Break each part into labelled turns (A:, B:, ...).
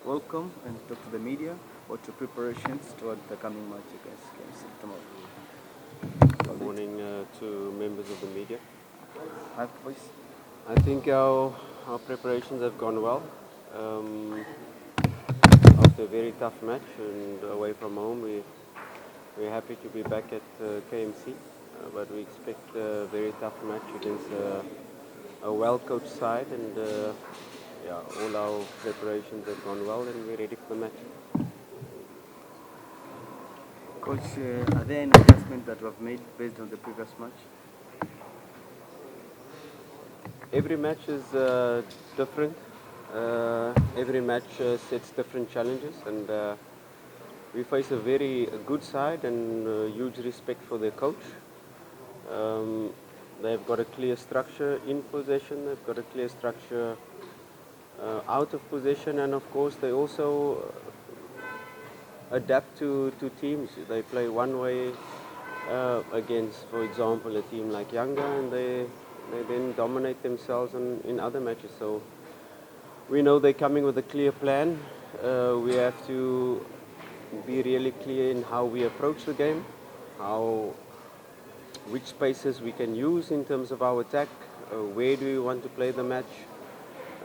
A: welcome and talk to the media about your preparations toward the coming match against tomorrow.
B: Good morning to members of the media.
A: Hi, please.
B: I think our preparations have gone well. After a very tough match and away from home, we're happy to be back at KMC, but we expect a very tough match against a well-coached side, and all our preparations have gone well, and we're ready for the match.
A: Coach, are there any adjustments that you have made based on the previous match?
B: Every match is different. Every match sets different challenges, and we face a very good side and huge respect for their coach. They've got a clear structure in possession, they've got a clear structure out of possession, and of course they also adapt to teams. They play one way against, for example, a team like Yanga, and they then dominate themselves in other matches. So we know they're coming with a clear plan. We have to be really clear in how we approach the game, which spaces we can use in terms of our attack, where do we want to play the match,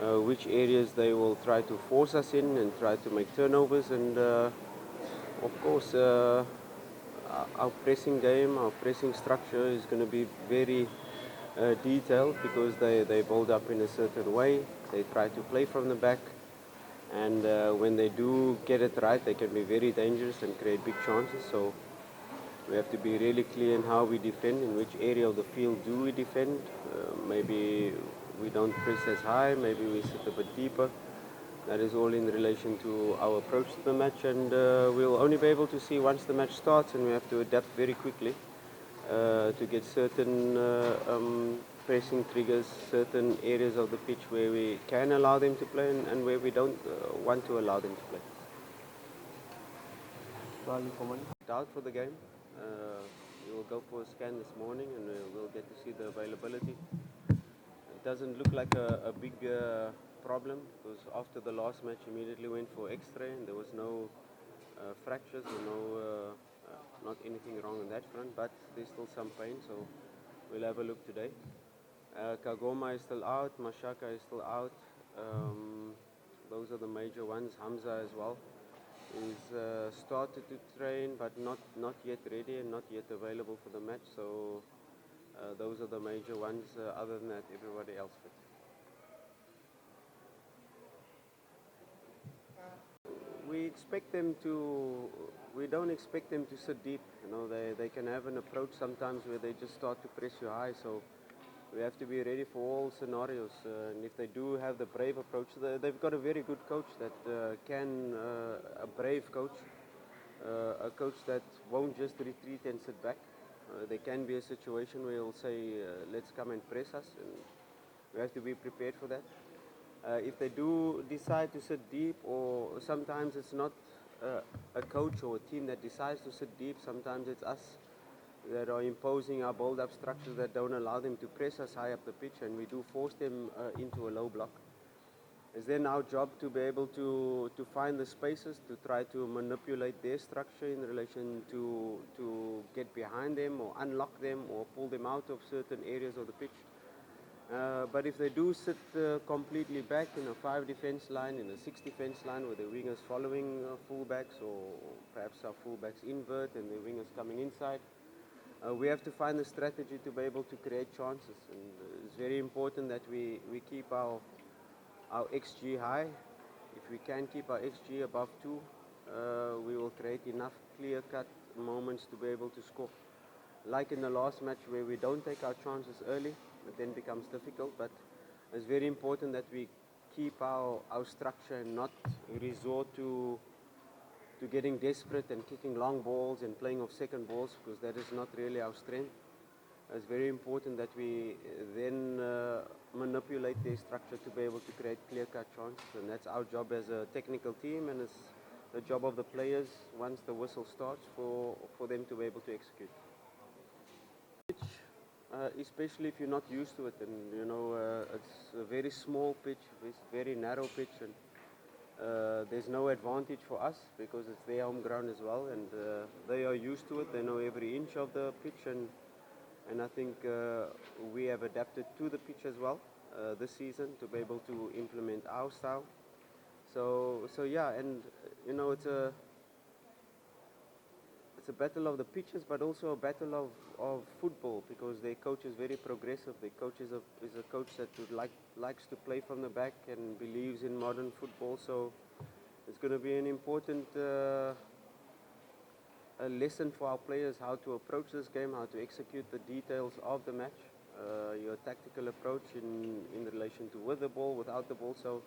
B: which areas they will try to force us in and try to make turnovers, and of course our pressing game, our pressing structure is going to be very detailed because they build up in a certain way. They try to play from the back, and when they do get it right, they can be very dangerous and create big chances. So we have to be really clear in how we defend, in which area of the field do we defend. Maybe we don't press as high, maybe we sit a bit deeper. That is all in relation to our approach to the match, and we'll only be able to see once the match starts, and we have to adapt very quickly to get certain pressing triggers, certain areas of the pitch where we can allow them to play and where we don't want to allow them to play. Out for the game. We will go for a scan this morning, and we'll get to see the availability. It doesn't look like a big problem because after the last match, immediately went for X-ray, and there was no fractures or not anything wrong on that front, but there's still some pain, so we'll have a look today. Kagoma is still out, Mashaka is still out. Those are the major ones. Hamza as well. He's started to train, but not yet ready and not yet available for the match. So those are the major ones. Other than that, everybody else fit. We expect them to. We don't expect them to sit deep. They can have an approach sometimes where they just start to press you high. So we have to be ready for all scenarios. And if they do have the brave approach, they've got a very good coach that can, a brave coach, a coach that won't just retreat and sit back. There can be a situation where he'll say, let's come and press us, and we have to be prepared for that. If they do decide to sit deep, or sometimes it's not a coach or a team that decides to sit deep, sometimes it's us that are imposing our build-up structures that don't allow them to press us high up the pitch, and we do force them into a low block. It's then our job to be able to find the spaces, to try to manipulate their structure in relation to get behind them or unlock them or pull them out of certain areas of the pitch. But if they do sit completely back in a 5 defense line, in a 6 defense line, with the wingers following fullbacks, or perhaps our fullbacks invert and the wingers coming inside, we have to find a strategy to be able to create chances. And it's very important that we keep our XG high. If we can keep our XG above 2, we will create enough clear-cut moments to be able to score. Like in the last match where we don't take our chances early, it then becomes difficult, but it's very important that we keep our structure and not resort to getting desperate and kicking long balls and playing off second balls, because that is not really our strength. It's very important that we then manipulate their structure to be able to create clear-cut chances, and that's our job as a technical team, and it's the job of the players once the whistle starts for them to be able to execute. Especially if you're not used to it, and it's a very small pitch, it's very narrow pitch, and there's no advantage for us because it's their home ground as well, and they are used to it. They know every inch of the pitch, and I think we have adapted to the pitch as well this season to be able to implement our style. So yeah, and it's a battle of the pitches, but also a battle of football because their coach is very progressive. Their coach is a coach that likes to play from the back and believes in modern football. So it's going to be an important a lesson for our players how to approach this game, how to execute the details of the match, your tactical approach in relation to with the ball, without the ball. So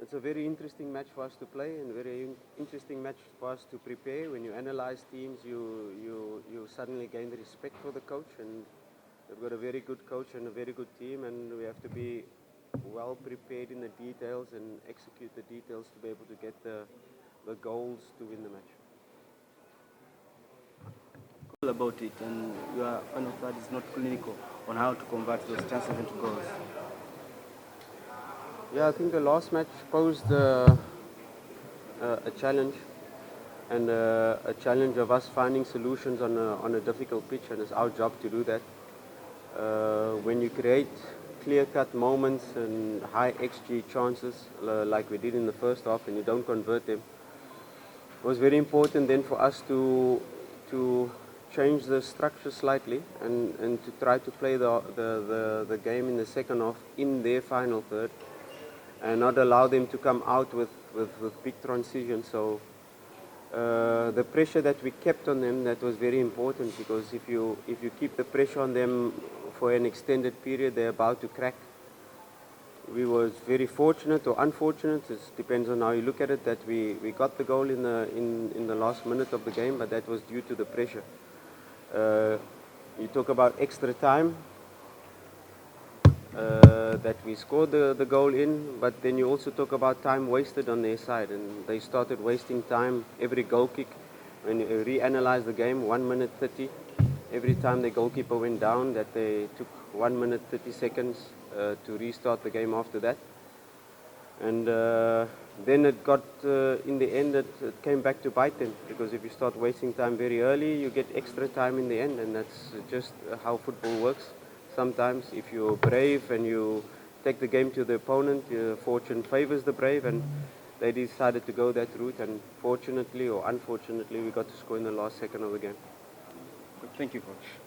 B: it's a very interesting match for us to play and a very interesting match for us to prepare. When you analyze teams, you suddenly gain the respect for the coach, and we've got a very good coach and a very good team, and we have to be well prepared in the details and execute the details to be able to get the goals to win the match.
A: Cool about it, and your final third is not clinical on how to convert those chances into goals.
B: Yeah, I think the last match posed a challenge, and a challenge of us finding solutions on a difficult pitch, and it's our job to do that. When you create clear-cut moments and high XG chances like we did in the first half, and you don't convert them, it was very important then for us to change the structure slightly and to try to play the game in the second half in their final third and not allow them to come out with big transitions. So the pressure that we kept on them, that was very important, because if you keep the pressure on them for an extended period, they're about to crack. We was very fortunate or unfortunate, it depends on how you look at it, that we got the goal in the last minute of the game, but that was due to the pressure. You talk about extra time, that we scored the goal in, but then you also talk about time wasted on their side, and they started wasting time every goal kick. When you reanalyze the game, 1 minute 30, every time the goalkeeper went down, that they took 1 minute 30 seconds to restart the game after that. And then it got, in the end, it came back to bite them, because if you start wasting time very early, you get extra time in the end, and that's just how football works. Sometimes if you're brave and you take the game to the opponent, fortune favors the brave, and they decided to go that route, and fortunately or unfortunately we got to score in the last second of the game.
A: Thank you, Coach.